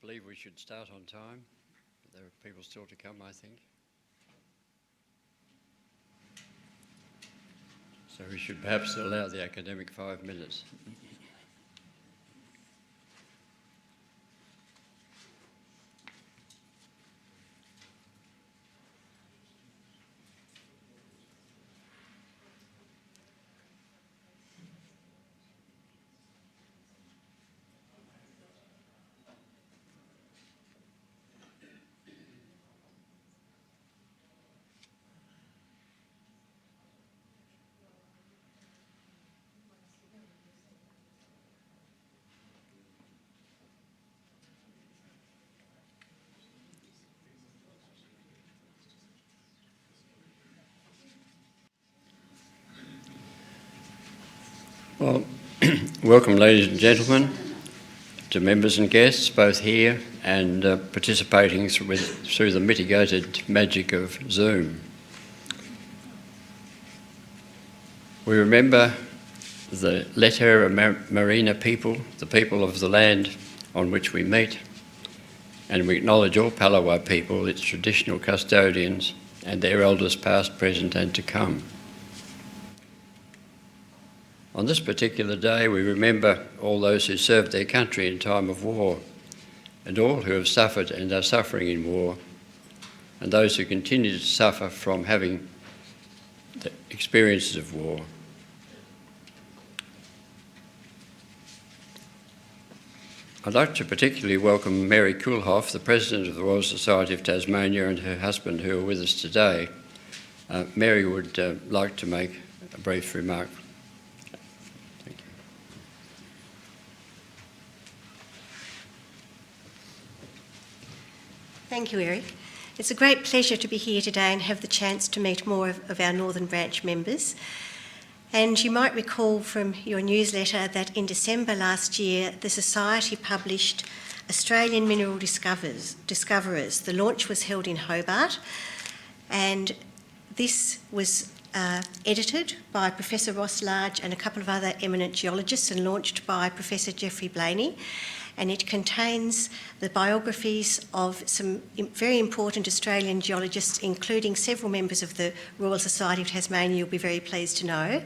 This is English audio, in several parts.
believe we should start on time. There are people still to come, I think. So we should perhaps allow the academic 5 minutes. Well, welcome ladies and gentlemen, to members and guests, both here and participating through the mitigated magic of Zoom. We remember the Letera Marina people, the people of the land on which we meet, and we acknowledge all Palawa people, its traditional custodians, and their elders past, present and to come. On this particular day, we remember all those who served their country in time of war, and all who have suffered and are suffering in war, and those who continue to suffer from having the experiences of war. I'd like to particularly welcome Mary Kulhoff, the President of the Royal Society of Tasmania, and her husband, who are with us today. Mary would like to make a brief remark. Thank you, Eric. It's a great pleasure to be here today and have the chance to meet more of our Northern Branch members. And you might recall from your newsletter that in December last year, the Society published Australian Mineral Discoverers. The launch was held in Hobart, and this was edited by Professor Ross Large and a couple of other eminent geologists and launched by Professor Geoffrey Blaney. And it contains the biographies of some very important Australian geologists, including several members of the Royal Society of Tasmania, you'll be very pleased to know.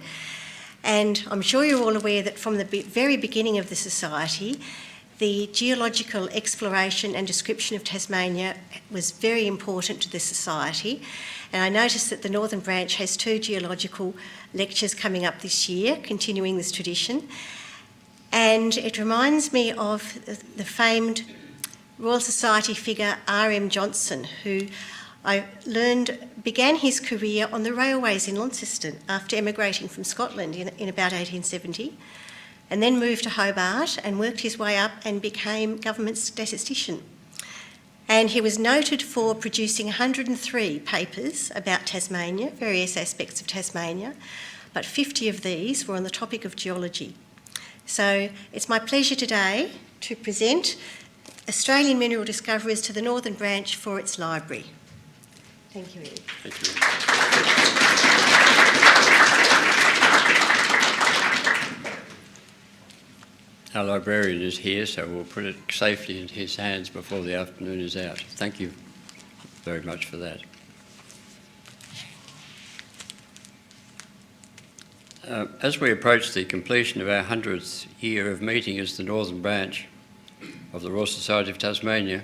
And I'm sure you're all aware that from the very beginning of the Society, the geological exploration and description of Tasmania was very important to the Society. And I noticed that the Northern Branch has 2 geological lectures coming up this year, continuing this tradition. And it reminds me of the famed Royal Society figure R.M. Johnson, who I learned began his career on the railways in Launceston after emigrating from Scotland in about 1870, and then moved to Hobart and worked his way up and became government statistician. And he was noted for producing 103 papers about Tasmania, various aspects of Tasmania, but 50 of these were on the topic of geology. So it's my pleasure today to present Australian Mineral Discoverers to the Northern Branch for its library. Thank you, Ian. Thank you. Our librarian is here, so we'll put it safely in his hands before the afternoon is out. Thank you very much for that. As we approach the completion of our 100th year of meeting as the Northern Branch of the Royal Society of Tasmania,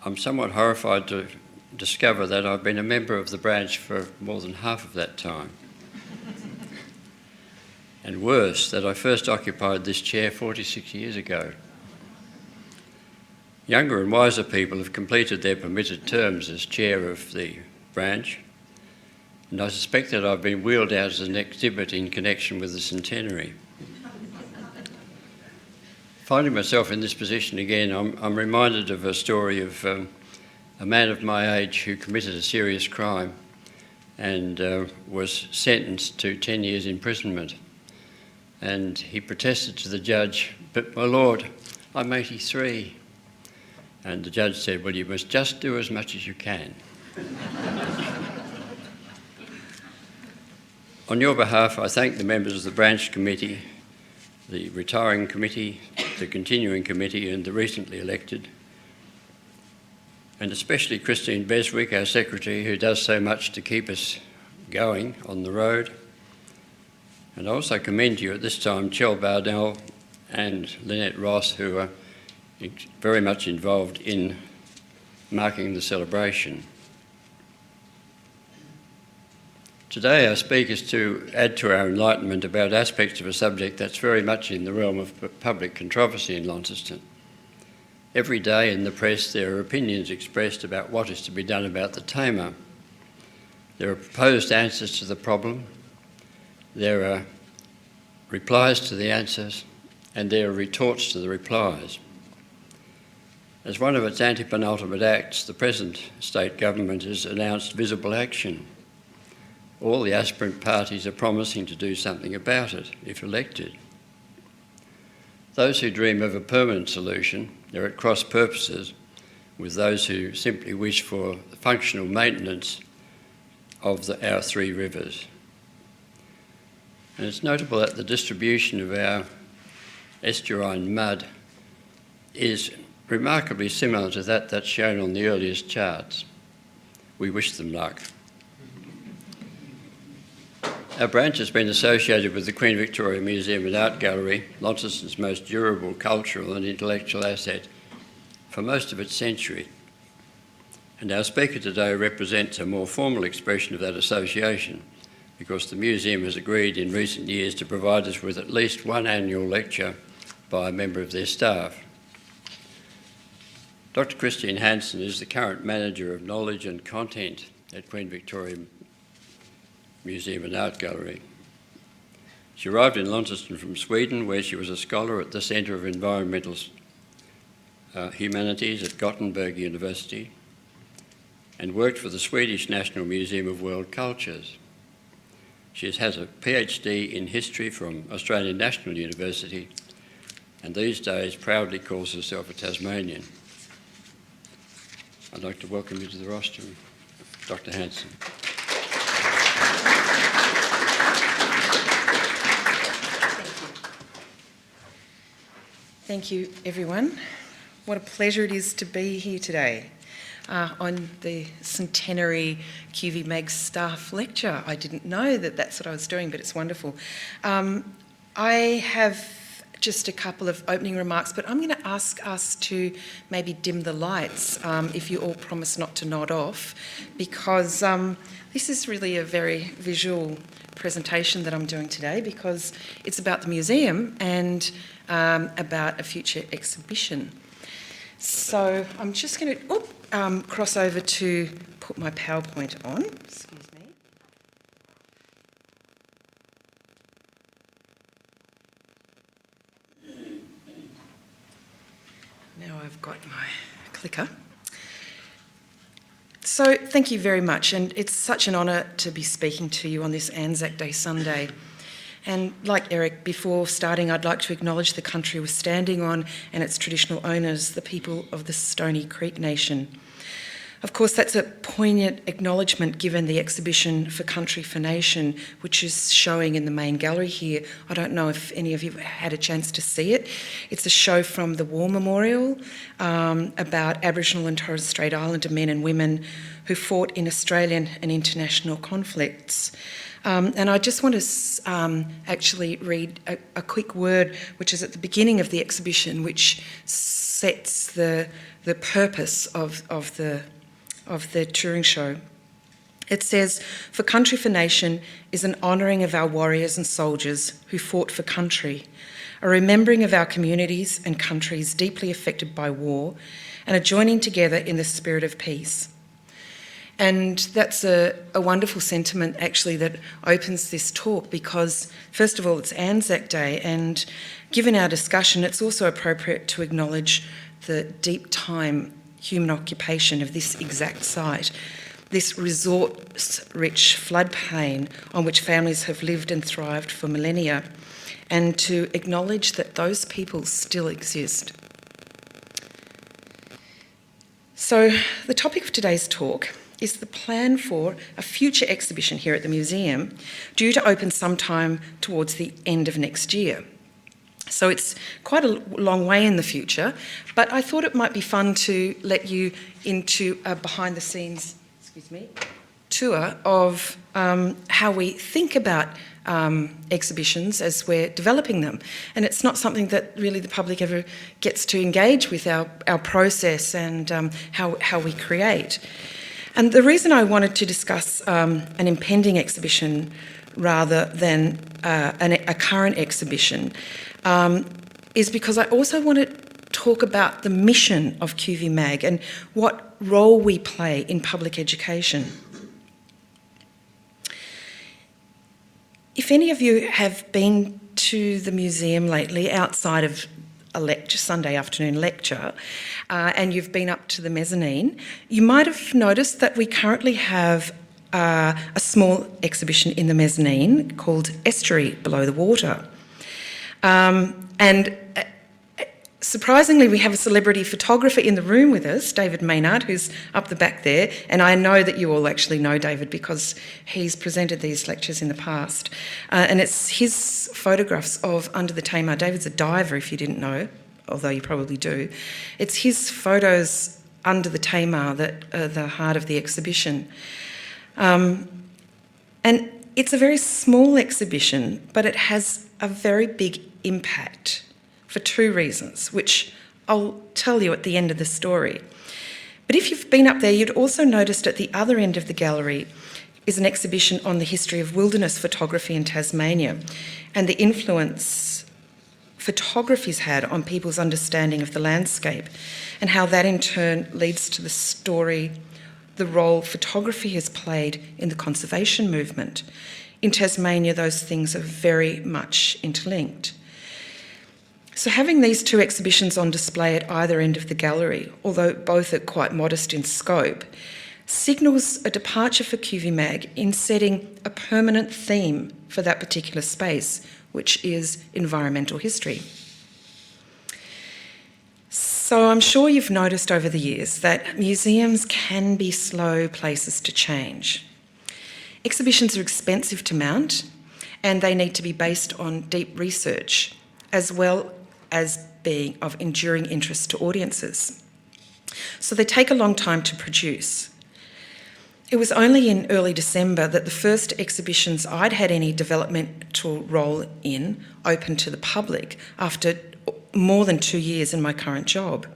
I'm somewhat horrified to discover that I've been a member of the branch for more than half of that time. And worse, that I first occupied this chair 46 years ago. Younger and wiser people have completed their permitted terms as chair of the branch, and I suspect that I've been wheeled out as an exhibit in connection with the centenary. Finding myself in this position again, I'm reminded of a story of a man of my age who committed a serious crime and was sentenced to 10 years imprisonment. And he protested to the judge, "But my lord, I'm 83. And the judge said, "Well, you must just do as much as you can." On your behalf, I thank the members of the branch committee, the retiring committee, the continuing committee and the recently elected, and especially Christine Beswick, our secretary, who does so much to keep us going on the road. And I also commend you at this time, Chel Bardell and Lynette Ross, who are very much involved in marking the celebration. Today our speak is to add to our enlightenment about aspects of a subject that's very much in the realm of public controversy in Launceston. Every day in the press there are opinions expressed about what is to be done about the Tamar. There are proposed answers to the problem, there are replies to the answers, and there are retorts to the replies. As one of its anti-penultimate acts, the present state government has announced visible action. All the aspirant parties are promising to do something about it, if elected. Those who dream of a permanent solution are at cross purposes with those who simply wish for functional maintenance of our three rivers. And it's notable that the distribution of our estuary mud is remarkably similar to that that's shown on the earliest charts. We wish them luck. Our branch has been associated with the Queen Victoria Museum and Art Gallery, Launceston's most durable cultural and intellectual asset, for most of its century. And our speaker today represents a more formal expression of that association, because the museum has agreed in recent years to provide us with at least one annual lecture by a member of their staff. Dr. Christine Hansen is the current Manager of Knowledge and Content at Queen Victoria Museum and Art Gallery. She arrived in Launceston from Sweden, where she was a scholar at the Centre of Environmental Humanities at Gothenburg University, and worked for the Swedish National Museum of World Cultures. She has a PhD in history from Australian National University, and these days proudly calls herself a Tasmanian. I'd like to welcome you to the rostrum, Dr. Hansen. Thank you, everyone. What a pleasure it is to be here today on the centenary QVMAG staff lecture. I didn't know that that's what I was doing, but it's wonderful. I have just a couple of opening remarks, but I'm going to ask us to maybe dim the lights if you all promise not to nod off, because this is really a very visual presentation that I'm doing today, because it's about the museum and about a future exhibition. So I'm just going to cross over to put my PowerPoint on. Excuse me. Now I've got my clicker. So thank you very much, and it's such an honour to be speaking to you on this Anzac Day Sunday. And like Eric, before starting, I'd like to acknowledge the country we're standing on and its traditional owners, the people of the Stony Creek Nation. Of course, that's a poignant acknowledgement given the exhibition For Country for Nation, which is showing in the main gallery here. I don't know if any of you had a chance to see it. It's a show from the War Memorial about Aboriginal and Torres Strait Islander men and women who fought in Australian and international conflicts. And I just want to actually read a quick word which is at the beginning of the exhibition, which sets the purpose of the touring show. It says, "For Country for Nation is an honouring of our warriors and soldiers who fought for country, a remembering of our communities and countries deeply affected by war, and a joining together in the spirit of peace." And that's a wonderful sentiment, actually, that opens this talk, because, first of all, it's Anzac Day, and given our discussion, it's also appropriate to acknowledge the deep time human occupation of this exact site, this resource-rich floodplain on which families have lived and thrived for millennia, and to acknowledge that those people still exist. So the topic of today's talk is the plan for a future exhibition here at the museum, due to open sometime towards the end of next year. So it's quite a long way in the future, but I thought it might be fun to let you into a behind-the-scenes tour of how we think about exhibitions as we're developing them. And it's not something that really the public ever gets to engage with, our process and how we create. And the reason I wanted to discuss an impending exhibition rather than a current exhibition is because I also want to talk about the mission of QVMAG and what role we play in public education. If any of you have been to the museum lately outside of a lecture, Sunday afternoon lecture, and you've been up to the mezzanine, you might have noticed that we currently have a small exhibition in the mezzanine called Estuary, Below the Water. And surprisingly, we have a celebrity photographer in the room with us, David Maynard, who's up the back there, and I know that you all actually know David because he's presented these lectures in the past. And it's his photographs of Under the Tamar. David's a diver, if you didn't know, although you probably do. It's his photos under the Tamar that are the heart of the exhibition. And it's a very small exhibition, but it has a very big impact for two reasons, which I'll tell you at the end of the story. But if you've been up there, you'd also noticed at the other end of the gallery is an exhibition on the history of wilderness photography in Tasmania and the influence photography's had on people's understanding of the landscape and how that in turn leads to the story, the role photography has played in the conservation movement. In Tasmania, those things are very much interlinked. So having these two exhibitions on display at either end of the gallery, although both are quite modest in scope, signals a departure for QVMAG in setting a permanent theme for that particular space, which is environmental history. So I'm sure you've noticed over the years that museums can be slow places to change. Exhibitions are expensive to mount and they need to be based on deep research as well as being of enduring interest to audiences. So they take a long time to produce. It was only in early December that the first exhibitions I'd had any developmental role in opened to the public after more than 2 years in my current job.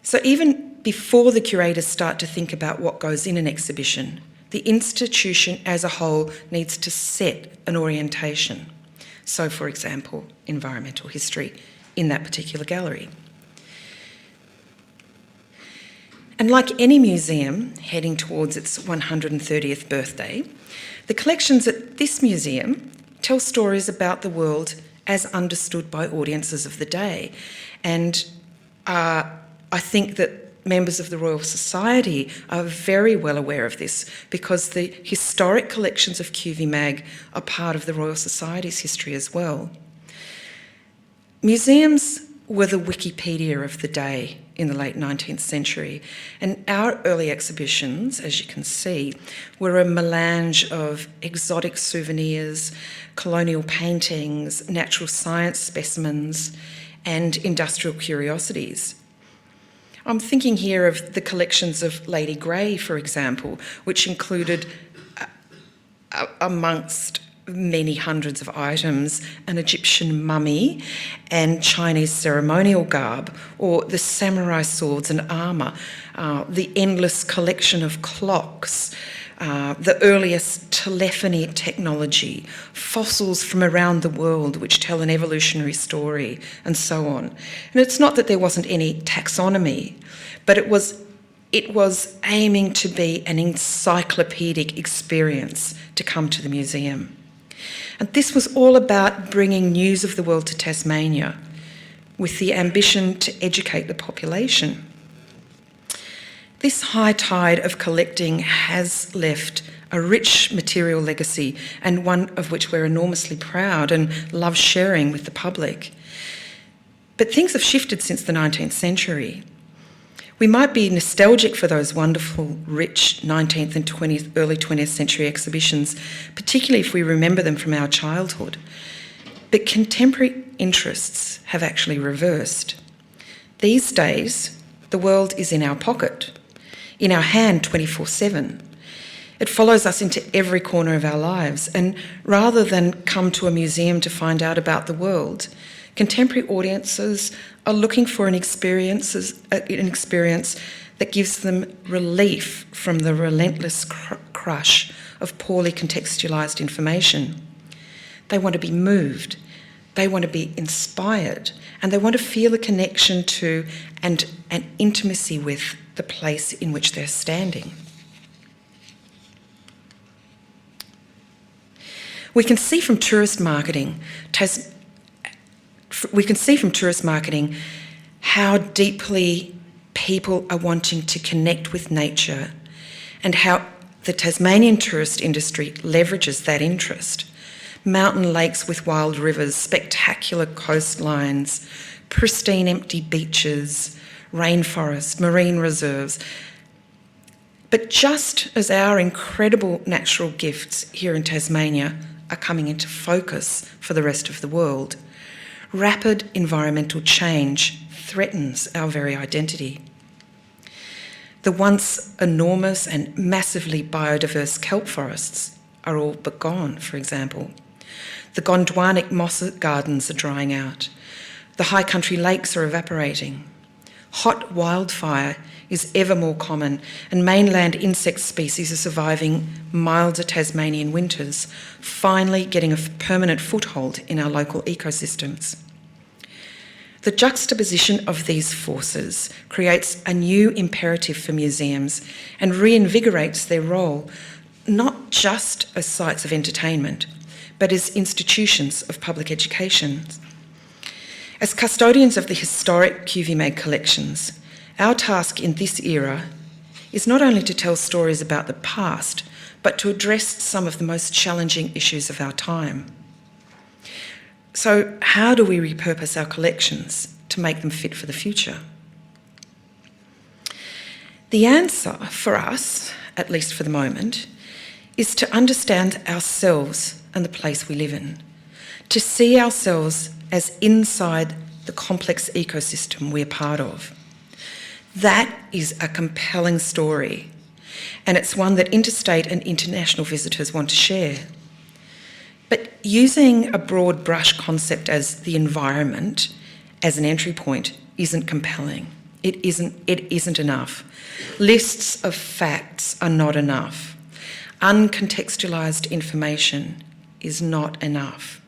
So even before the curators start to think about what goes in an exhibition, the institution as a whole needs to set an orientation. So, for example, environmental history in that particular gallery. And like any museum heading towards its 130th birthday, the collections at this museum tell stories about the world as understood by audiences of the day. And I think that members of the Royal Society are very well aware of this because the historic collections of QVMAG are part of the Royal Society's history as well. Museums were the Wikipedia of the day in the late 19th century, and our early exhibitions, as you can see, were a melange of exotic souvenirs, colonial paintings, natural science specimens, and industrial curiosities. I'm thinking here of the collections of Lady Grey, for example, which included, amongst many hundreds of items, an Egyptian mummy and Chinese ceremonial garb, or the samurai swords and armour, the endless collection of clocks, the earliest telephony technology, fossils from around the world which tell an evolutionary story, and so on. And it's not that there wasn't any taxonomy, but it was aiming to be an encyclopedic experience to come to the museum. And this was all about bringing news of the world to Tasmania with the ambition to educate the population. This high tide of collecting has left a rich material legacy, and one of which we're enormously proud and love sharing with the public. But things have shifted since the 19th century. We might be nostalgic for those wonderful, rich 19th and early 20th century exhibitions, particularly if we remember them from our childhood. But contemporary interests have actually reversed. These days, the world is in our pocket, in our hand 24/7. It follows us into every corner of our lives, and rather than come to a museum to find out about the world, contemporary audiences are looking for an experience that gives them relief from the relentless crush of poorly contextualised information. They want to be moved, they want to be inspired, and they want to feel a connection to and an intimacy with the place in which they're standing. We can see from tourist marketing how deeply people are wanting to connect with nature and how the Tasmanian tourist industry leverages that interest. Mountain lakes with wild rivers, spectacular coastlines, pristine empty beaches, rainforests, marine reserves. But just as our incredible natural gifts here in Tasmania are coming into focus for the rest of the world, rapid environmental change threatens our very identity. The once enormous and massively biodiverse kelp forests are all but gone, for example. The Gondwanic moss gardens are drying out. The high country lakes are evaporating. Hot wildfire is ever more common, and mainland insect species are surviving milder Tasmanian winters, finally getting a permanent foothold in our local ecosystems. The juxtaposition of these forces creates a new imperative for museums and reinvigorates their role, not just as sites of entertainment, but as institutions of public education. As custodians of the historic QVMAG collections, our task in this era is not only to tell stories about the past, but to address some of the most challenging issues of our time. So, how do we repurpose our collections to make them fit for the future? The answer for us, at least for the moment, is to understand ourselves and the place we live in, to see ourselves as inside the complex ecosystem we're part of. That is a compelling story, and it's one that interstate and international visitors want to share. But using a broad brush concept as the environment as an entry point isn't compelling. It isn't enough. Lists of facts are not enough. Uncontextualised information is not enough.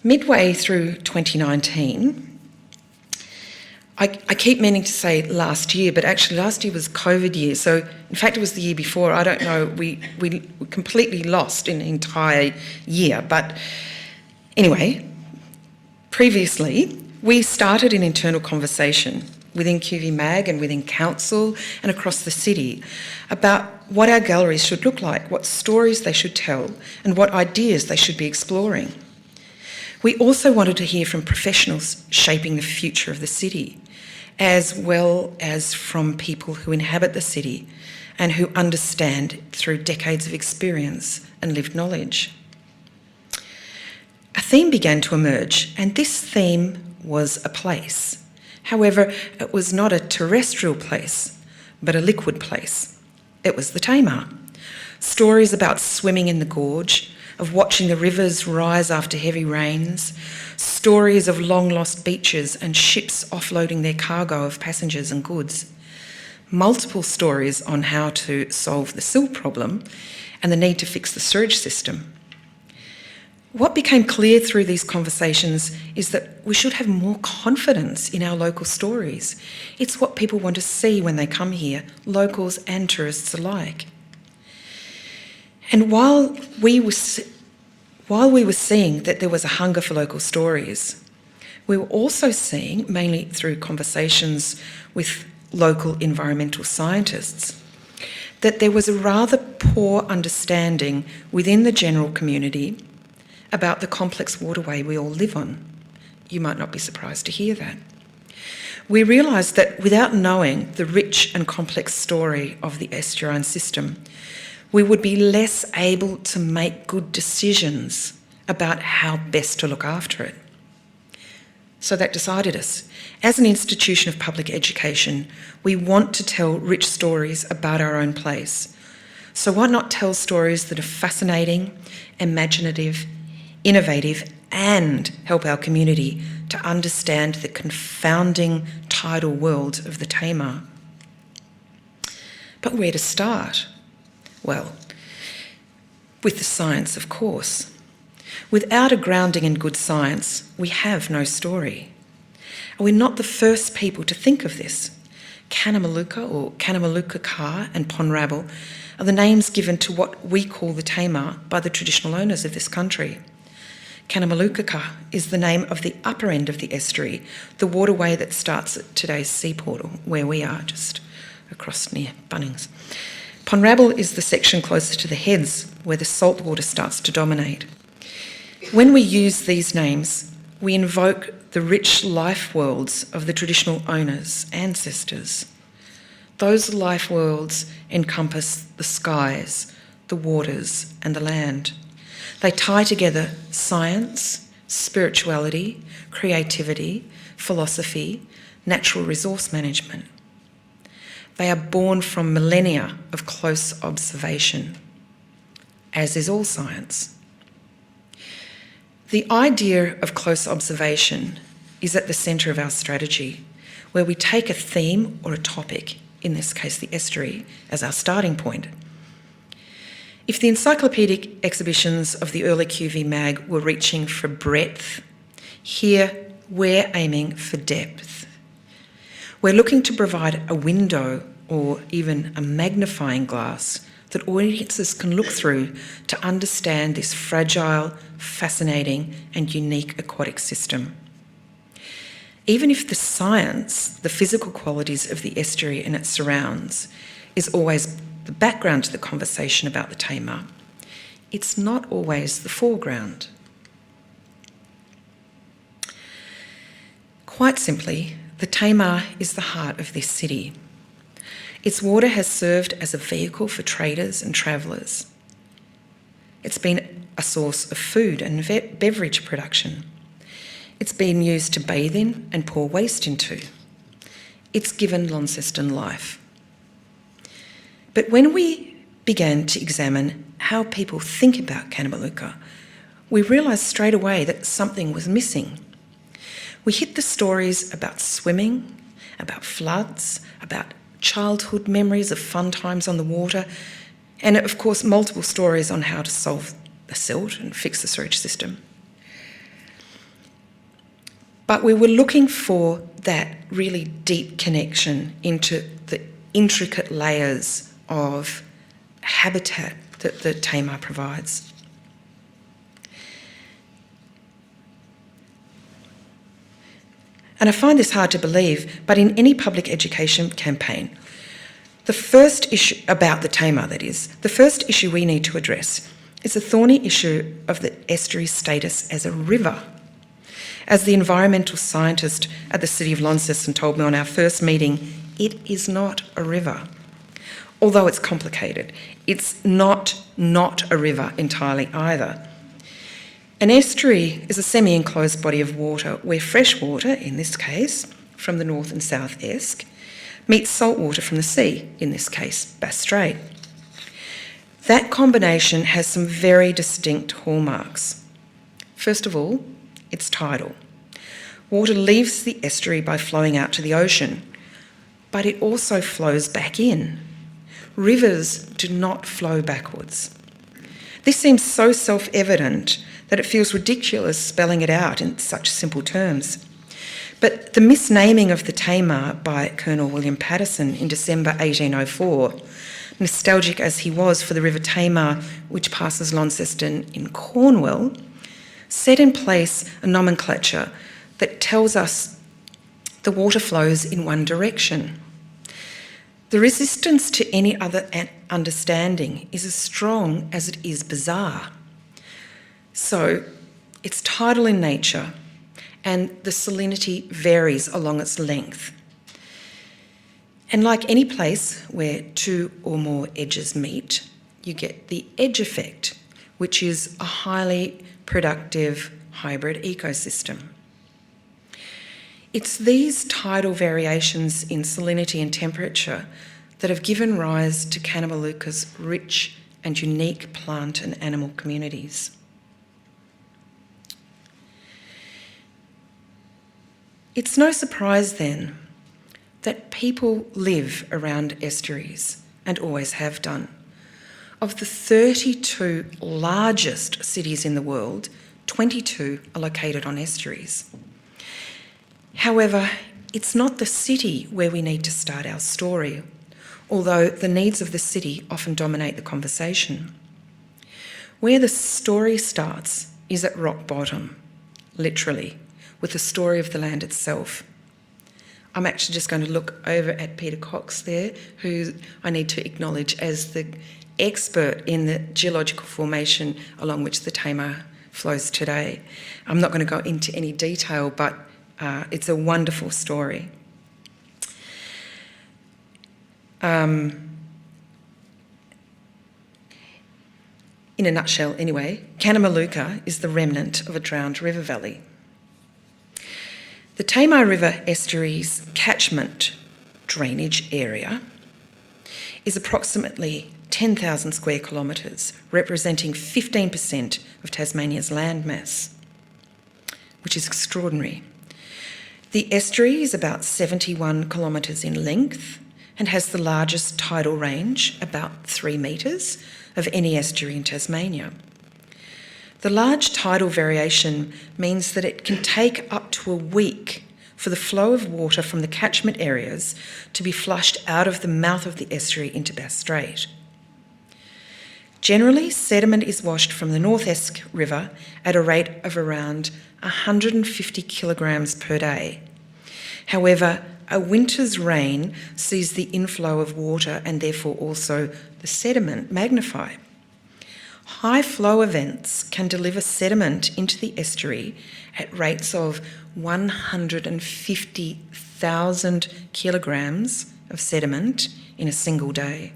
Midway through 2019, I keep meaning to say last year, but actually last year was COVID year. So in fact, it was the year before. I don't know. We completely lost an entire year. But anyway, previously, we started an internal conversation within QVMAG and within council and across the city about what our galleries should look like, what stories they should tell, and what ideas they should be exploring. We also wanted to hear from professionals shaping the future of the city, as well as from people who inhabit the city and who understand through decades of experience and lived knowledge. A theme began to emerge, and this theme was a place. However, it was not a terrestrial place, but a liquid place. It was the Tamar. Stories about swimming in the gorge, of watching the rivers rise after heavy rains, stories of long-lost beaches and ships offloading their cargo of passengers and goods, multiple stories on how to solve the silt problem and the need to fix the sewage system. What became clear through these conversations is that we should have more confidence in our local stories. It's what people want to see when they come here, locals and tourists alike. And while we were seeing that there was a hunger for local stories, we were also seeing, mainly through conversations with local environmental scientists, that there was a rather poor understanding within the general community about the complex waterway we all live on. You might not be surprised to hear that. We realised that without knowing the rich and complex story of the estuarine system, we would be less able to make good decisions about how best to look after it. So that decided us. As an institution of public education, we want to tell rich stories about our own place. So why not tell stories that are fascinating, imaginative, innovative, and help our community to understand the confounding tidal world of the Tamar? But where to start? Well, with the science, of course. Without a grounding in good science, we have no story. And we're not the first people to think of this. Kanamaluka or Kanamaluka Ka and Ponrabble are the names given to what we call the Tamar by the traditional owners of this country. Kanamaluka Ka is the name of the upper end of the estuary, the waterway that starts at today's seaport, or where we are, just across near Bunnings. Ponrabble is the section closer to the heads, where the salt water starts to dominate. When we use these names, we invoke the rich life worlds of the traditional owners, ancestors. Those life worlds encompass the skies, the waters, and the land. They tie together science, spirituality, creativity, philosophy, natural resource management. They are born from millennia of close observation, as is all science. The idea of close observation is at the centre of our strategy, where we take a theme or a topic, in this case the estuary, as our starting point. If the encyclopedic exhibitions of the early QVMAG were reaching for breadth, here we're aiming for depth. We're looking to provide a window or even a magnifying glass that audiences can look through to understand this fragile, fascinating and unique aquatic system. Even if the science, the physical qualities of the estuary and its surrounds, is always the background to the conversation about the Tamar, it's not always the foreground. Quite simply, the Tamar is the heart of this city. Its water has served as a vehicle for traders and travellers. It's been a source of food and beverage production. It's been used to bathe in and pour waste into. It's given Launceston life. But when we began to examine how people think about Kanamaluka, we realised straight away that something was missing. We hit the stories about swimming, about floods, about childhood memories of fun times on the water, and of course multiple stories on how to solve the silt and fix the sewage system. But we were looking for that really deep connection into the intricate layers of habitat that the Tamar provides. And I find this hard to believe, but in any public education campaign, the first issue about the Tamar, that is, the first issue we need to address is the thorny issue of the estuary's status as a river. As the environmental scientist at the City of Launceston told me on our first meeting, it is not a river. Although it's complicated, it's not a river entirely either. An estuary is a semi-enclosed body of water where fresh water, in this case, from the north and south esk, meets salt water from the sea, in this case, Bass Strait. That combination has some very distinct hallmarks. First of all, it's tidal. Water leaves the estuary by flowing out to the ocean, but it also flows back in. Rivers do not flow backwards. This seems so self-evident that it feels ridiculous spelling it out in such simple terms. But the misnaming of the Tamar by Colonel William Patterson in December 1804, nostalgic as he was for the River Tamar, which passes Launceston in Cornwall, set in place a nomenclature that tells us the water flows in one direction. The resistance to any other understanding is as strong as it is bizarre. So it's tidal in nature, and the salinity varies along its length. And like any place where two or more edges meet, you get the edge effect, which is a highly productive hybrid ecosystem. It's these tidal variations in salinity and temperature that have given rise to Kanamaluka's rich and unique plant and animal communities. It's no surprise then that people live around estuaries and always have done. Of the 32 largest cities in the world, 22 are located on estuaries. However, it's not the city where we need to start our story, although the needs of the city often dominate the conversation. Where the story starts is at rock bottom, literally, with the story of the land itself. I'm actually just going to look over at Peter Cox there, who I need to acknowledge as the expert in the geological formation along which the Tamar flows today. I'm not going to go into any detail, but it's a wonderful story. In a nutshell, anyway, Kanamaluka is the remnant of a drowned river valley. The Tamar River estuary's catchment drainage area is approximately 10,000 square kilometres, representing 15% of Tasmania's land mass, which is extraordinary. The estuary is about 71 kilometres in length and has the largest tidal range, about 3 metres, of any estuary in Tasmania. The large tidal variation means that it can take up to a week for the flow of water from the catchment areas to be flushed out of the mouth of the estuary into Bass Strait. Generally, sediment is washed from the North Esk River at a rate of around 150 kilograms per day. However, a winter's rain sees the inflow of water and therefore also the sediment magnify. High flow events can deliver sediment into the estuary at rates of 150,000 kilograms of sediment in a single day.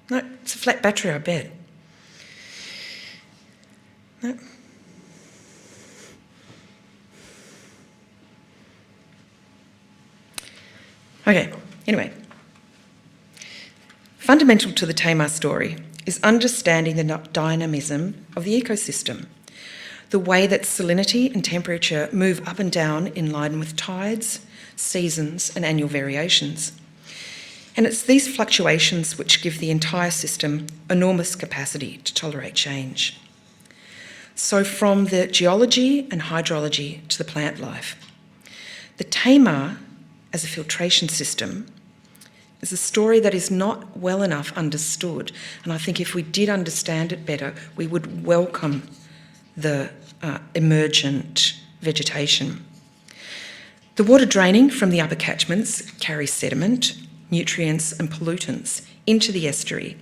No, it's a flat battery, I bet. No. Okay, anyway. Fundamental to the Tamar story is understanding the dynamism of the ecosystem, the way that salinity and temperature move up and down in line with tides, seasons, and annual variations. And it's these fluctuations which give the entire system enormous capacity to tolerate change. So from the geology and hydrology to the plant life, the Tamar as a filtration system is a story that is not well enough understood. And I think if we did understand it better, we would welcome the emergent vegetation. The water draining from the upper catchments carries sediment, nutrients and pollutants into the estuary.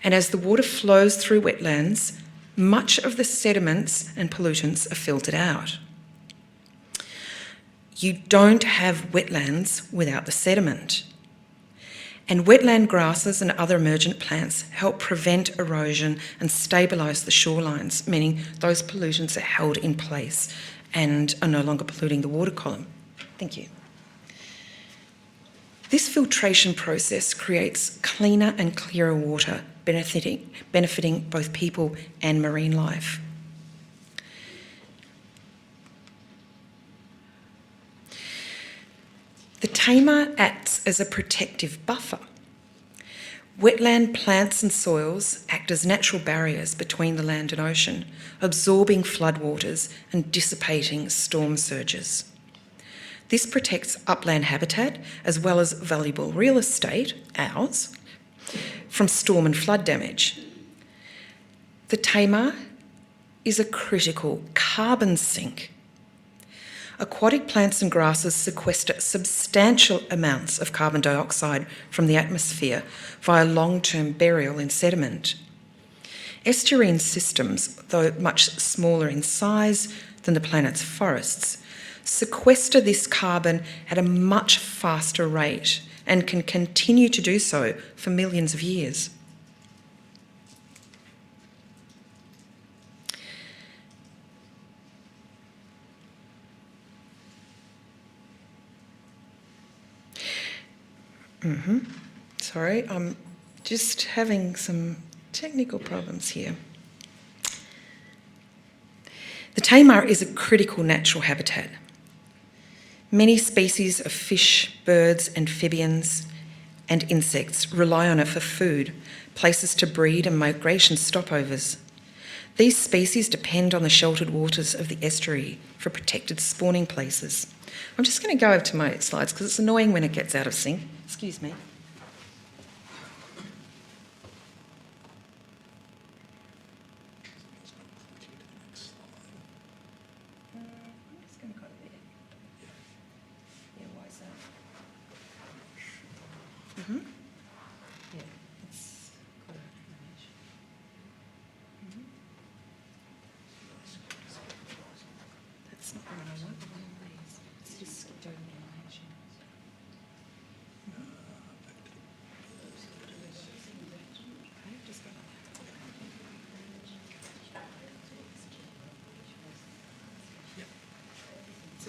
And as the water flows through wetlands, much of the sediments and pollutants are filtered out. You don't have wetlands without the sediment. And wetland grasses and other emergent plants help prevent erosion and stabilise the shorelines, meaning those pollutants are held in place and are no longer polluting the water column. Thank you. This filtration process creates cleaner and clearer water, benefiting both people and marine life. The Tamar acts as a protective buffer. Wetland plants and soils act as natural barriers between the land and ocean, absorbing floodwaters and dissipating storm surges. This protects upland habitat as well as valuable real estate, ours, from storm and flood damage. The Tamar is a critical carbon sink. Aquatic plants and grasses sequester substantial amounts of carbon dioxide from the atmosphere via long-term burial in sediment. Estuarine systems, though much smaller in size than the planet's forests, sequester this carbon at a much faster rate and can continue to do so for millions of years. Sorry, I'm just having some technical problems here. The Tamar is a critical natural habitat. Many species of fish, birds, amphibians, and insects rely on it for food, places to breed, and migration stopovers. These species depend on the sheltered waters of the estuary for protected spawning places. I'm just going to go over to my slides because it's annoying when it gets out of sync. Excuse me.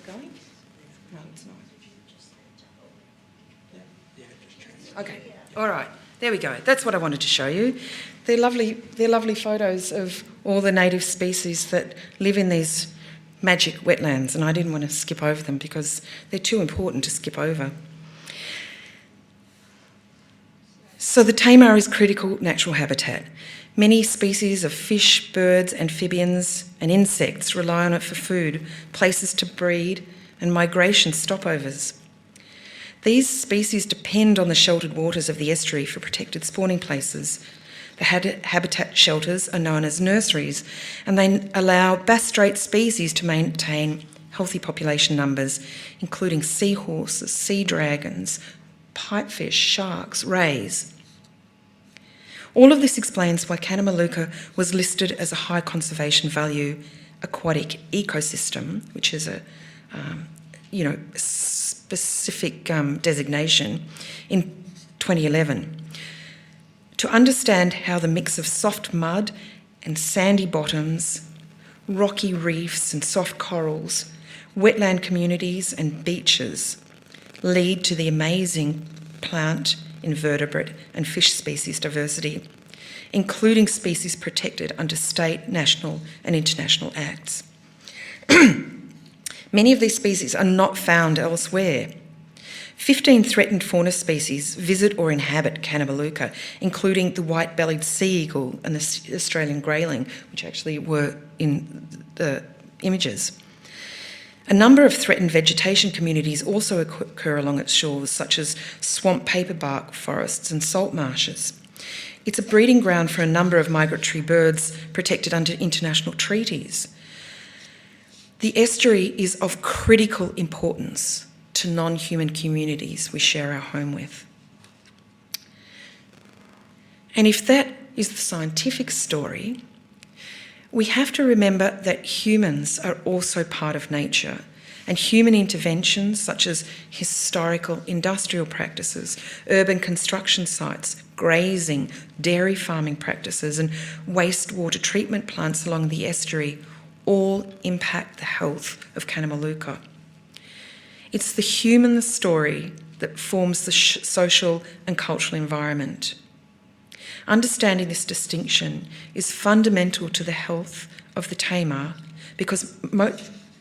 Going? No, it's not. Okay, all right, there we go. That's what I wanted to show you. They're lovely photos of all the native species that live in these magic wetlands, and I didn't want to skip over them because they're too important to skip over. So the Tamar is critical natural habitat. Many species of fish, birds, amphibians, and insects rely on it for food, places to breed, and migration stopovers. These species depend on the sheltered waters of the estuary for protected spawning places. The habitat shelters are known as nurseries, and they allow bass strait species to maintain healthy population numbers, including seahorses, sea dragons, pipefish, sharks, rays. All of this explains why kanamaluka was listed as a high conservation value aquatic ecosystem, which is a specific designation, in 2011. To understand how the mix of soft mud and sandy bottoms, rocky reefs and soft corals, wetland communities and beaches lead to the amazing plant, invertebrate and fish species diversity, including species protected under state, national and international acts. Many of these species are not found elsewhere. 15 threatened fauna species visit or inhabit kanamaluka, including the white-bellied sea eagle and the Australian grayling, which actually were in the images. A number of threatened vegetation communities also occur along its shores, such as swamp paperbark forests and salt marshes. It's a breeding ground for a number of migratory birds protected under international treaties. The estuary is of critical importance to non-human communities we share our home with. And if that is the scientific story, we have to remember that humans are also part of nature, and human interventions such as historical industrial practices, urban construction sites, grazing, dairy farming practices and wastewater treatment plants along the estuary all impact the health of kanamaluka. It's the human story that forms the social and cultural environment. Understanding this distinction is fundamental to the health of the Tamar because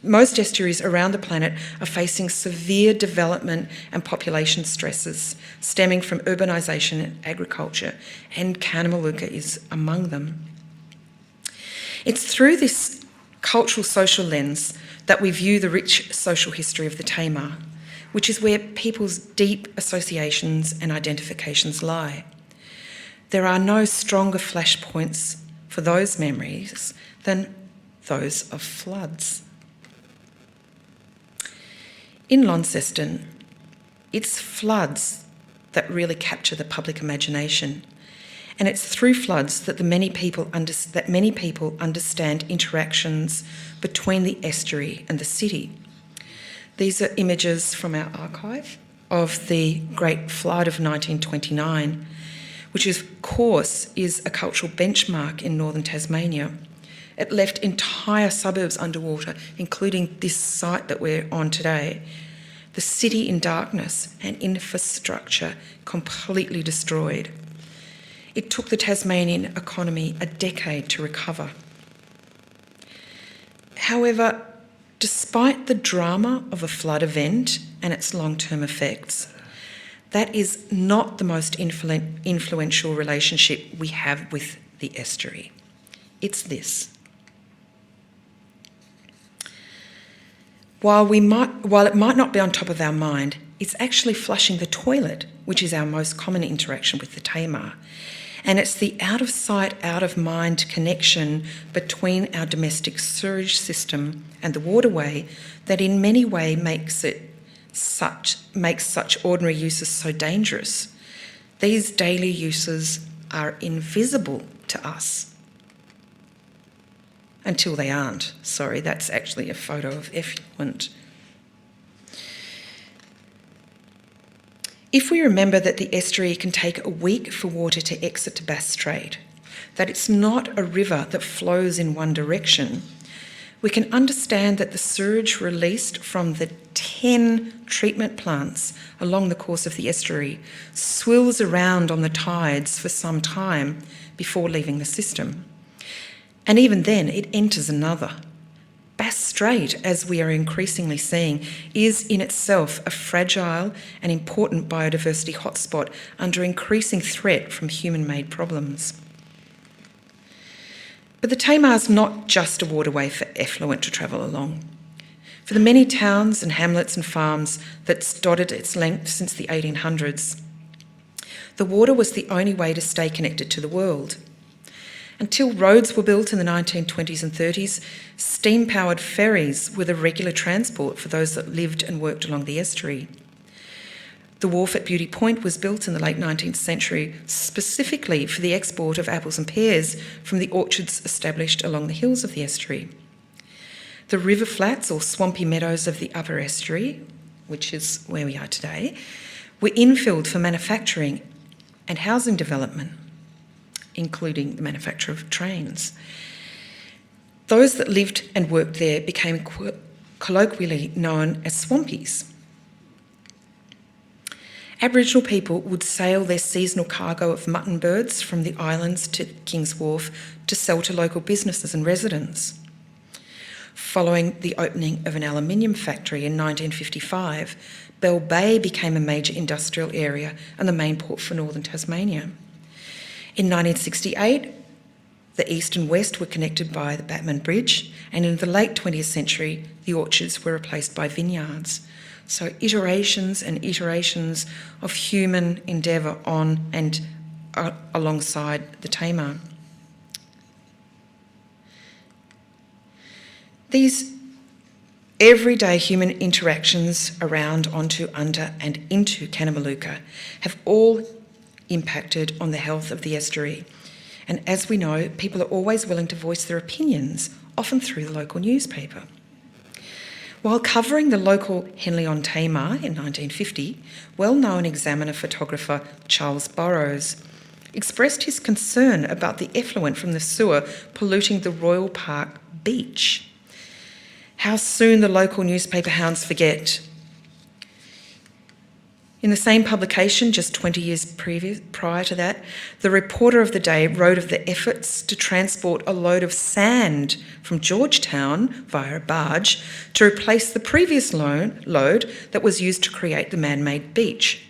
most estuaries around the planet are facing severe development and population stresses stemming from urbanisation and agriculture, and kanamaluka is among them. It's through this cultural social lens that we view the rich social history of the Tamar, which is where people's deep associations and identifications lie. There are no stronger flashpoints for those memories than those of floods. In Launceston, it's floods that really capture the public imagination, And it's through floods that many people understand interactions between the estuary and the city. These are images from our archive of the Great Flood of 1929, which of course is a cultural benchmark in northern Tasmania. It left entire suburbs underwater, including this site that we're on today. The city in darkness and infrastructure completely destroyed. It took the Tasmanian economy a decade to recover. However, despite the drama of a flood event and its long-term effects, that is not the most influential relationship we have with the estuary. It's this. While it might not be on top of our mind, it's actually flushing the toilet, which is our most common interaction with the Tamar. And it's the out-of-sight, out-of-mind connection between our domestic sewage system and the waterway that in many ways makes such ordinary uses so dangerous. These daily uses are invisible to us. Until they aren't. Sorry, that's actually a photo of effluent. If we remember that the estuary can take a week for water to exit to Bass Strait, that it's not a river that flows in one direction, we can understand that the sewage released from the 10 treatment plants along the course of the estuary swirls around on the tides for some time before leaving the system. And even then, it enters another. Bass Strait, as we are increasingly seeing, is in itself a fragile and important biodiversity hotspot under increasing threat from human-made problems. But the Tamar's not just a waterway for effluent to travel along. For the many towns and hamlets and farms that's dotted its length since the 1800s, the water was the only way to stay connected to the world. Until roads were built in the 1920s and 30s, steam-powered ferries were the regular transport for those that lived and worked along the estuary. The wharf at Beauty Point was built in the late 19th century specifically for the export of apples and pears from the orchards established along the hills of the estuary. The river flats or swampy meadows of the upper estuary, which is where we are today, were infilled for manufacturing and housing development, including the manufacture of trains. Those that lived and worked there became colloquially known as swampies. Aboriginal people would sail their seasonal cargo of mutton birds from the islands to King's Wharf to sell to local businesses and residents. Following the opening of an aluminium factory in 1955, Bell Bay became a major industrial area and the main port for northern Tasmania. In 1968, the east and west were connected by the Batman Bridge, and in the late 20th century, the orchards were replaced by vineyards. So iterations and iterations of human endeavour on and alongside the Tamar. These everyday human interactions around, onto, under and into Kanamaluka have all impacted on the health of the estuary. And as we know, people are always willing to voice their opinions, often through the local newspaper. While covering the local Henley-on-Tamar in 1950, well-known examiner photographer Charles Burrows expressed his concern about the effluent from the sewer polluting the Royal Park beach. How soon the local newspaper hounds forget. In the same publication, just 20 years prior to that, the reporter of the day wrote of the efforts to transport a load of sand from Georgetown via a barge to replace the previous load that was used to create the man-made beach,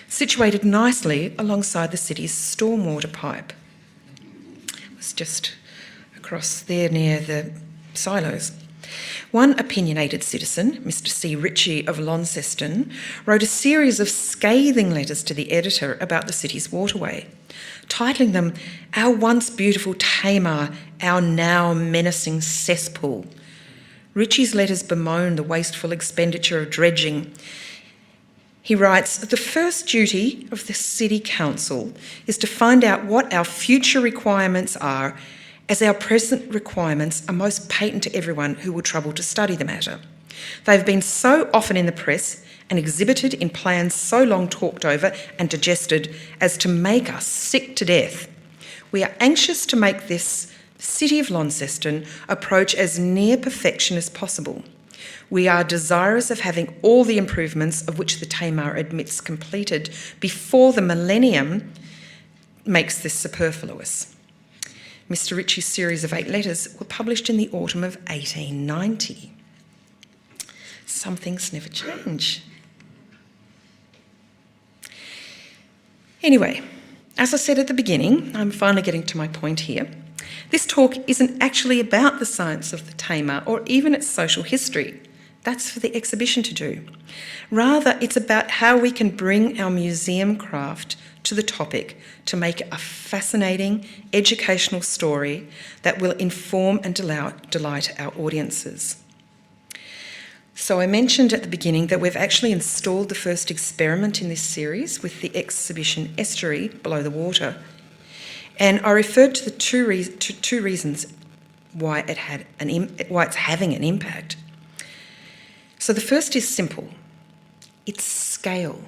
situated nicely alongside the city's stormwater pipe. It was just across there near the silos. One opinionated citizen, Mr. C. Ritchie of Launceston, wrote a series of scathing letters to the editor about the city's waterway, titling them "Our Once Beautiful Tamar, Our Now Menacing He writes, "The first duty of the City Council is to find out what our future requirements are, as our present requirements are most patent to everyone who will trouble to study the matter. They've been so often in the press and exhibited in plans so long talked over and digested as to make us sick to death. We are anxious to make this City of Launceston approach as near perfection as possible. We are desirous of having all the improvements of which the Tamar admits completed before the millennium makes this superfluous." Mr. Ritchie's series of 8 letters were published in the autumn of 1890. Some things never change. Anyway, as I said at the beginning, I'm finally getting to my point here. This talk isn't actually about the science of the Tamar or even its social history. That's for the exhibition to do. Rather, it's about how we can bring our museum craft to the topic to make a fascinating educational story that will inform and delight our audiences. So I mentioned at the beginning that we've actually installed the first experiment in this series with the exhibition Estuary, Below the Water. And I referred to the two reasons why it's having an impact. So the first is simple. It's scale.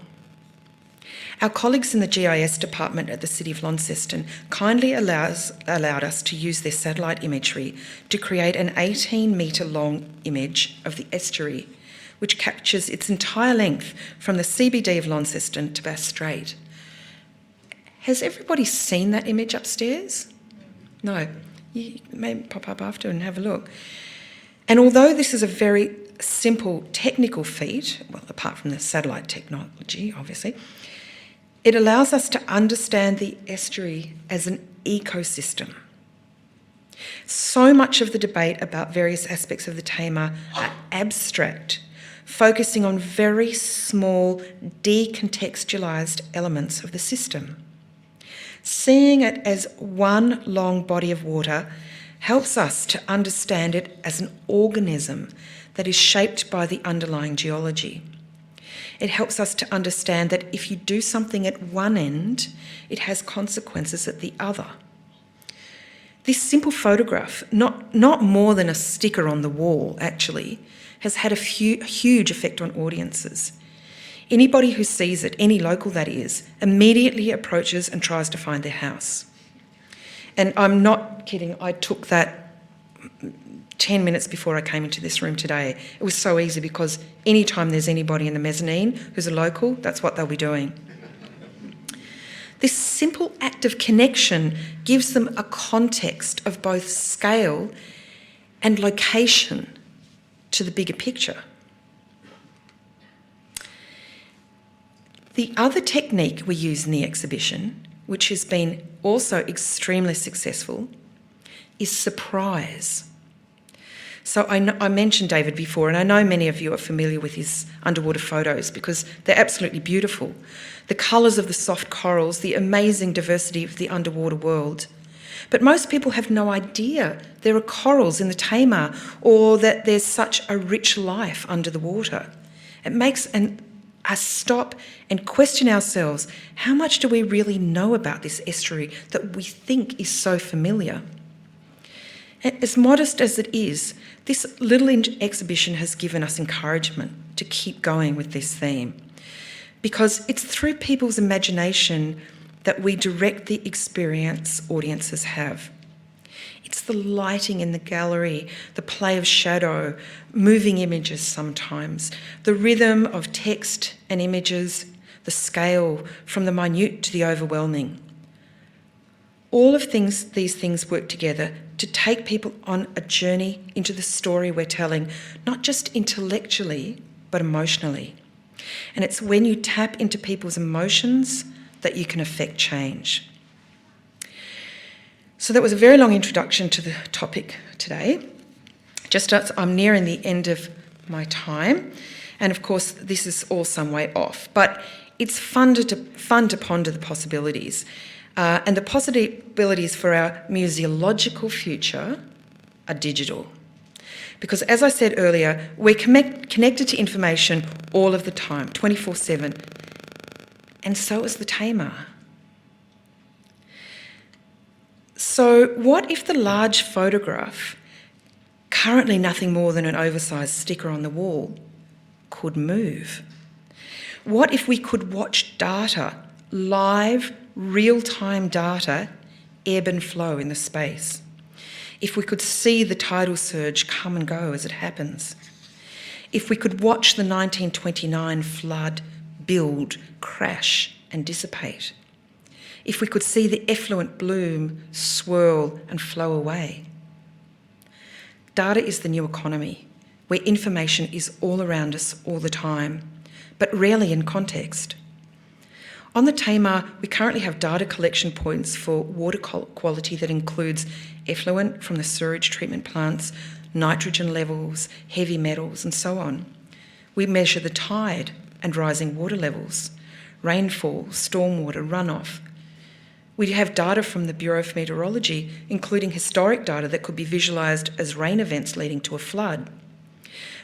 Our colleagues in the GIS department at the City of Launceston kindly allowed us to use their satellite imagery to create an 18-metre long image of the estuary, which captures its entire length from the CBD of Launceston to Bass Strait. Has everybody seen that image upstairs? No. You may pop up after and have a look. And although this is a very simple technical feat, well, apart from the satellite technology, obviously, it allows us to understand the estuary as an ecosystem. So much of the debate about various aspects of the Tamar are abstract, focusing on very small, decontextualised elements of the system. Seeing it as one long body of water helps us to understand it as an organism that is shaped by the underlying geology. It helps us to understand that if you do something at one end, it has consequences at the other. This simple photograph, not more than a sticker on the wall actually, has had a huge effect on audiences. Anybody who sees it, any local that is, immediately approaches and tries to find their house. And I'm not kidding, I took that 10 minutes before I came into this room today. It was so easy because anytime there's anybody in the mezzanine who's a local, that's what they'll be doing. This simple act of connection gives them a context of both scale and location to the bigger picture. The other technique we use in the exhibition, which has been also extremely successful, is surprise. So I mentioned David before, and I know many of you are familiar with his underwater photos because they're absolutely beautiful. The colours of the soft corals, the amazing diversity of the underwater world. But most people have no idea there are corals in the Tamar or that there's such a rich life under the water. It makes us stop and question ourselves, how much do we really know about this estuary that we think is so familiar? As modest as it is, this little exhibition has given us encouragement to keep going with this theme, because it's through people's imagination that we direct the experience audiences have. It's the lighting in the gallery, the play of shadow, moving images sometimes, the rhythm of text and images, the scale from the minute to the overwhelming. All of these things work together to take people on a journey into the story we're telling, not just intellectually, but emotionally. And it's when you tap into people's emotions that you can affect change. So that was a very long introduction to the topic today. Just as I'm nearing the end of my time, and of course this is all some way off, but it's fun to ponder the possibilities. And the possibilities for our museological future are digital. Because as I said earlier, we're connected to information all of the time, 24/7. And so is the Tamar. So what if the large photograph, currently nothing more than an oversized sticker on the wall, could move? What if we could watch data, live, real-time data, ebb and flow in the space? If we could see the tidal surge come and go as it happens? If we could watch the 1929 flood build, crash and dissipate? If we could see the effluent bloom, swirl and flow away? Data is the new economy, where information is all around us all the time, but rarely in context. On the Tamar, we currently have data collection points for water quality that includes effluent from the sewage treatment plants, nitrogen levels, heavy metals and so on. We measure the tide and rising water levels, rainfall, stormwater, runoff. We have data from the Bureau of Meteorology, including historic data that could be visualised as rain events leading to a flood.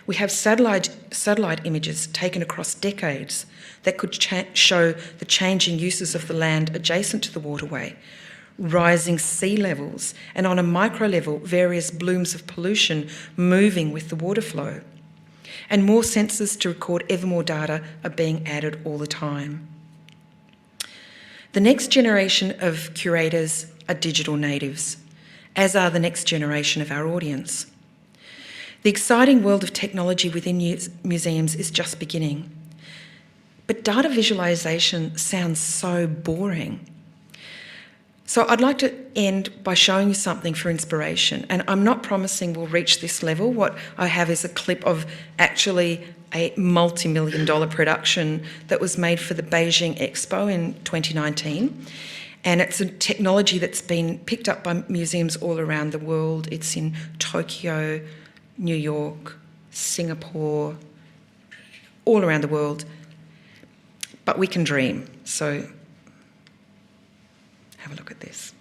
We have satellite images taken across decades that could show the changing uses of the land adjacent to the waterway, rising sea levels, and on a micro level, various blooms of pollution moving with the water flow. And more sensors to record ever more data are being added all the time. The next generation of curators are digital natives, as are the next generation of our audience. The exciting world of technology within museums is just beginning. But data visualisation sounds so boring. So I'd like to end by showing you something for inspiration. And I'm not promising we'll reach this level. What I have is a clip of actually a multi-million-dollar production that was made for the Beijing Expo in 2019. And it's a technology that's been picked up by museums all around the world. It's in Tokyo, New York, Singapore, all around the world. But we can dream, so have a look at this.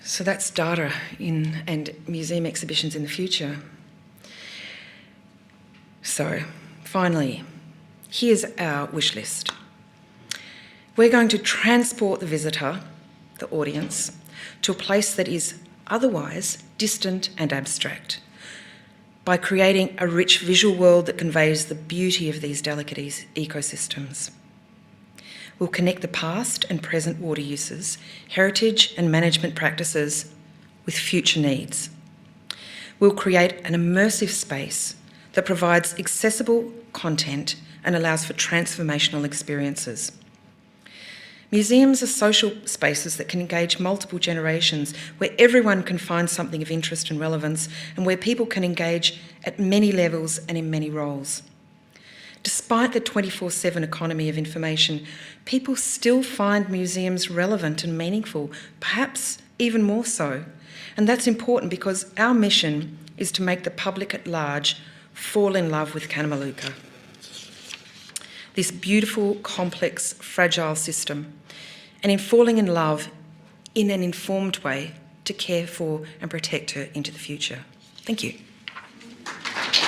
So that's data and museum exhibitions in the future. So finally, here's our wish list. We're going to transport the visitor, the audience, to a place that is otherwise distant and abstract by creating a rich visual world that conveys the beauty of these delicate ecosystems. We'll connect the past and present water uses, heritage and management practices with future needs. We'll create an immersive space that provides accessible content and allows for transformational experiences. Museums are social spaces that can engage multiple generations, where everyone can find something of interest and relevance, and where people can engage at many levels and in many roles. Despite the 24/7 economy of information, people still find museums relevant and meaningful, perhaps even more so. And that's important because our mission is to make the public at large fall in love with kanamaluka, this beautiful, complex, fragile system, and in falling in love in an informed way to care for and protect her into the future. Thank you. Thank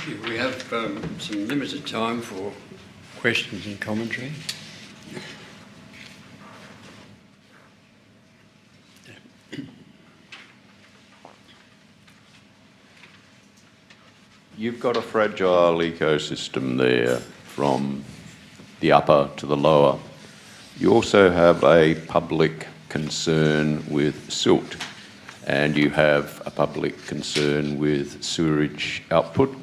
you. We have some limited time for questions and commentary. You've got a fragile ecosystem there from the upper to the lower. You also have a public concern with silt, and you have a public concern with sewerage output,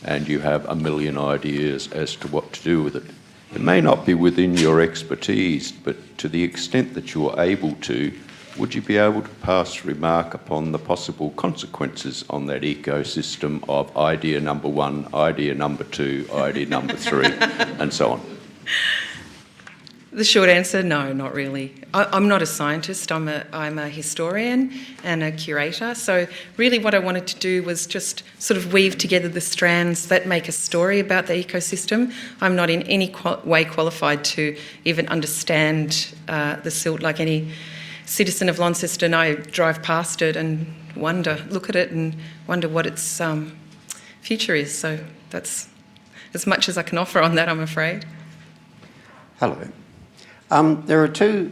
and you have a million ideas as to what to do with it. It may not be within your expertise, but to the extent that you're able to, would you be able to pass remark upon the possible consequences on that ecosystem of idea number 1, idea number 2, idea number 3, and so on? The short answer, no, not really. I'm not a scientist, I'm a historian and a curator, so really what I wanted to do was just sort of weave together the strands that make a story about the ecosystem. I'm not in any way qualified to even understand the silt like any citizen of Launceston. I drive past it and look at it and wonder what its future is, so that's as much as I can offer on that, I'm afraid. Hello. There are two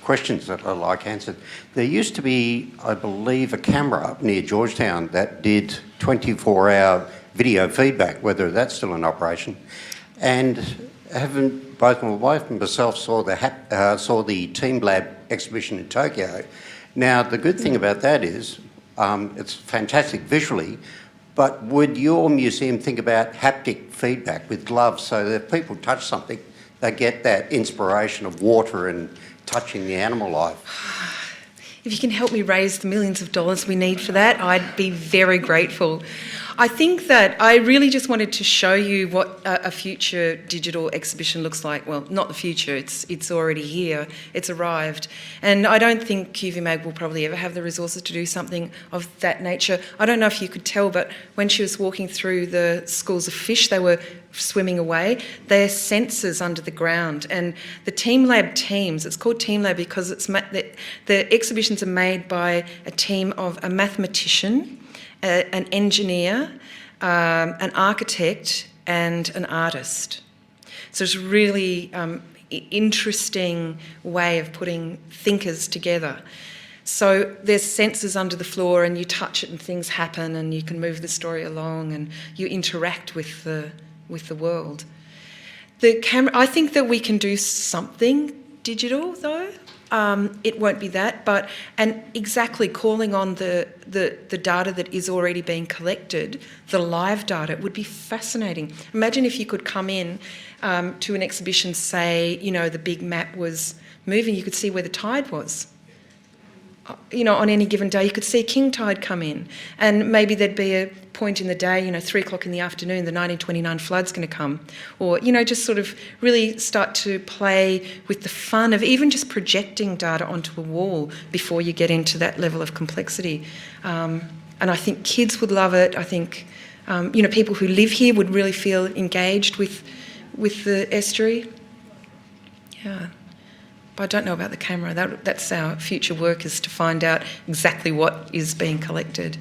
questions that I like answered. There used to be, I believe, a camera up near Georgetown that did 24-hour video feedback, whether that's still in operation. And both my wife and myself saw the Team Lab exhibition in Tokyo. Now, the good thing about that is it's fantastic visually, but would your museum think about haptic feedback with gloves so that if people touch something, they get that inspiration of water and touching the animal life? If you can help me raise the millions of dollars we need for that, I'd be very grateful. I think that I really just wanted to show you what a future digital exhibition looks like. Well, not the future, it's already here, it's arrived. And I don't think QVMAG will probably ever have the resources to do something of that nature. I don't know if you could tell, but when she was walking through the schools of fish, they were swimming away. They're sensors under the ground. And the Team Lab teams, it's called Team Lab because the exhibitions are made by a team of a mathematician, an engineer, an architect and an artist. So it's a really interesting way of putting thinkers together. So there's sensors under the floor and you touch it and things happen and you can move the story along and you interact with the world. The camera, I think that we can do something digital though. It won't be that, and exactly calling on the data that is already being collected, the live data, would be fascinating. Imagine if you could come in to an exhibition, say, the big map was moving, you could see where the tide was. On any given day, you could see a king tide come in, and maybe there'd be a point in the day, 3 o'clock in the afternoon, the 1929 flood's going to come, or just sort of really start to play with the fun of even just projecting data onto a wall before you get into that level of complexity. And I think kids would love it. I think people who live here would really feel engaged with the estuary. Yeah. But I don't know about the camera. That's our future work, is to find out exactly what is being collected.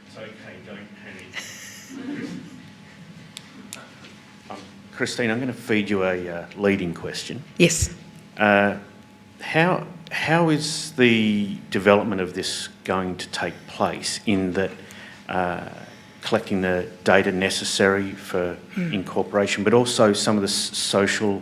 It's okay, don't panic. Christine, I'm going to feed you a leading question. Yes. How is the development of this going to take place, in that collecting the data necessary for incorporation, but also some of the social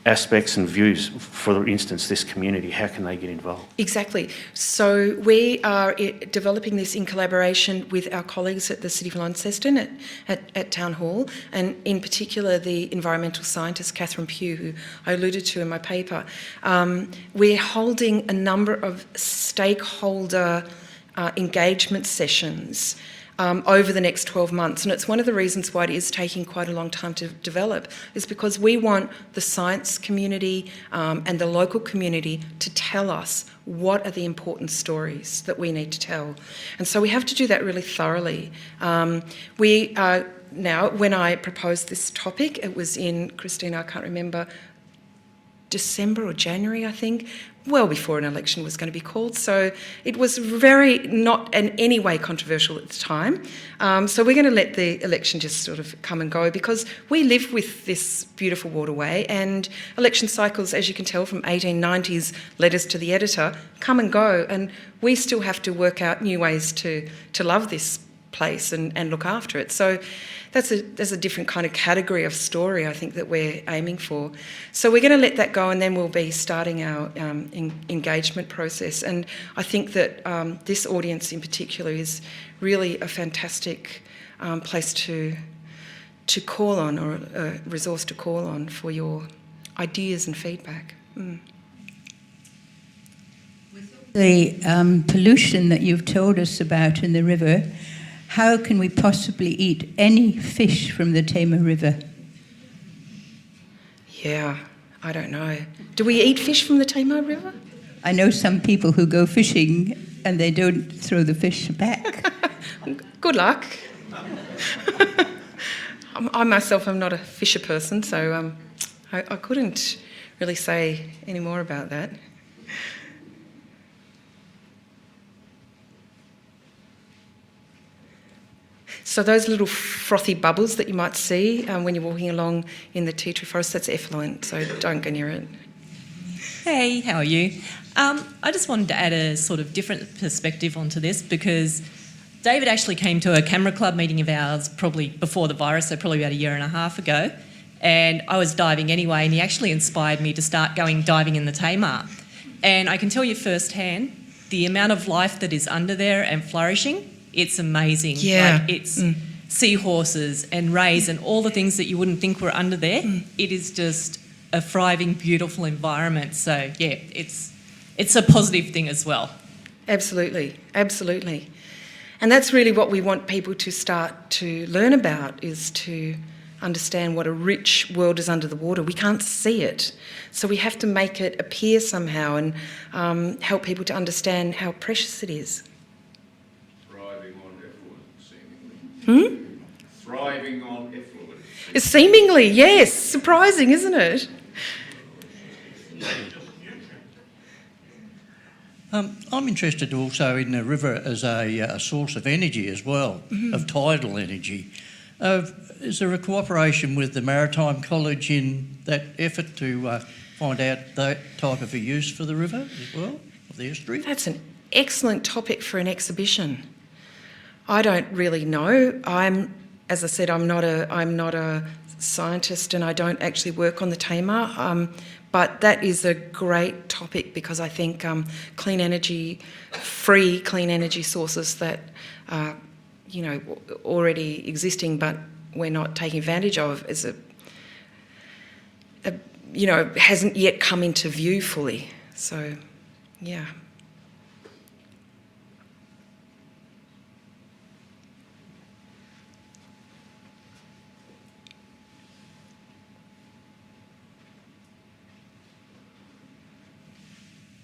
aspects and views? For instance, this community, how can they get involved? Exactly. So we are developing this in collaboration with our colleagues at the City of Launceston at Town Hall, and in particular the environmental scientist Catherine Pugh, who I alluded to in my paper. We're holding a number of stakeholder engagement sessions over the next 12 months. And it's one of the reasons why it is taking quite a long time to develop, is because we want the science community and the local community to tell us what are the important stories that we need to tell. And so we have to do that really thoroughly. We are now, when I proposed this topic, it was in, Christine, I can't remember, December or January, I think, well before an election was going to be called. So it was very not in any way controversial at the time. So we're going to let the election just sort of come and go, because we live with this beautiful waterway, and election cycles, as you can tell from 1890's letters to the editor, come and go, and we still have to work out new ways to love this place and look after it. So that's a different kind of category of story, I think, that we're aiming for. So we're going to let that go, and then we'll be starting our engagement process. And I think that this audience in particular is really a fantastic place to call on, or a resource to call on for your ideas and feedback. The pollution that you've told us about in the river, how can we possibly eat any fish from the Tamar River? Yeah, I don't know. Do we eat fish from the Tamar River? I know some people who go fishing and they don't throw the fish back. Good luck. I myself am not a fisher person, so I couldn't really say any more about that. So those little frothy bubbles that you might see when you're walking along in the tea tree forest, that's effluent, so don't go near it. Hey, how are you? I just wanted to add a sort of different perspective onto this, because David actually came to a camera club meeting of ours probably before the virus, so probably about 1.5 years ago, and I was diving anyway, and he actually inspired me to start going diving in the Tamar. And I can tell you firsthand, the amount of life that is under there and flourishing, it's amazing. Yeah. Like, it's seahorses and rays and all the things that you wouldn't think were under there. It is just a thriving, beautiful environment. So, yeah, it's a positive thing as well. Absolutely, absolutely. And that's really what we want people to start to learn about, is to understand what a rich world is under the water. We can't see it, so we have to make it appear somehow, and help people to understand how precious it is. Thriving on effluent, seemingly. Thriving on effluent. Seemingly, yes. Surprising, isn't it? I'm interested also in the river as a source of energy as well, of tidal energy. Is there a cooperation with the Maritime College in that effort to find out that type of a use for the river as well, of the estuary? That's an excellent topic for an exhibition. I don't really know. As I said, I'm not a scientist, and I don't actually work on the Tamar. But that is a great topic, because I think free clean energy sources that are, already existing but we're not taking advantage of, is hasn't yet come into view fully. So, yeah.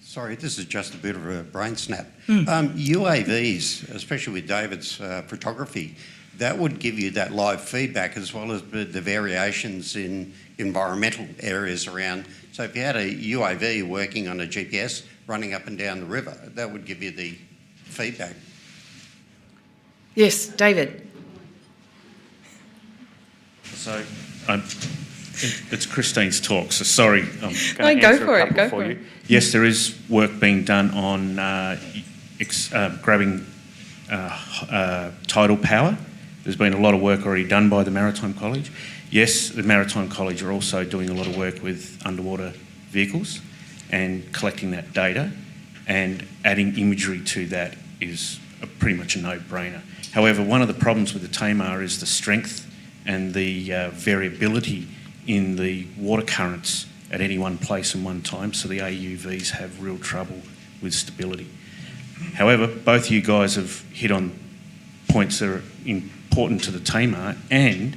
Sorry, this is just a bit of a brain snap. UAVs, especially with David's photography, that would give you that live feedback as well as the variations in environmental areas around. So if you had a UAV working on a GPS running up and down the river, that would give you the feedback. Yes, David. So it's Christine's talk, so sorry, I'm No, going to go answer for a it, couple go for for you. Yes, there is work being done on grabbing tidal power. There's been a lot of work already done by the Maritime College. Yes, the Maritime College are also doing a lot of work with underwater vehicles and collecting that data, and adding imagery to that is pretty much a no-brainer. However, one of the problems with the Tamar is the strength and the variability in the water currents at any one place and one time, so the AUVs have real trouble with stability. However, both you guys have hit on points that are important to the Tamar, and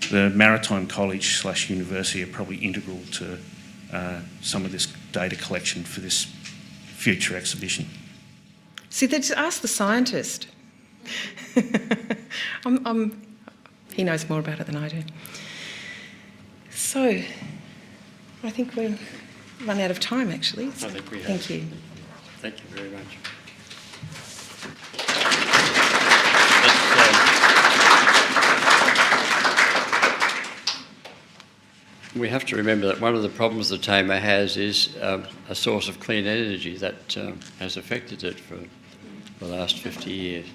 the Maritime College / University are probably integral to some of this data collection for this future exhibition. See, let's ask the scientist. He knows more about it than I do. So, I think we've run out of time, actually. I think we have. Thank you. Thank you very much. We have to remember that one of the problems the Tamar has is a source of clean energy that has affected it for the last 50 years.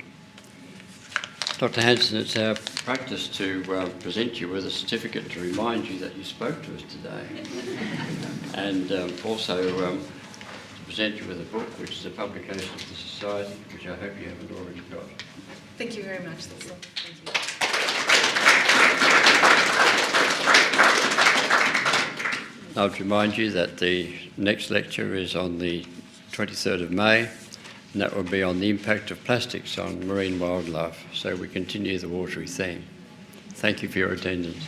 Dr. Hansen, it's our practice to present you with a certificate to remind you that you spoke to us today, and also to present you with a book, which is a publication of the Society, which I hope you haven't already got. Thank you very much. That's all. Thank you. I would remind you that the next lecture is on the 23rd of May, and that will be on the impact of plastics on marine wildlife. So we continue the watery theme. Thank you for your attendance.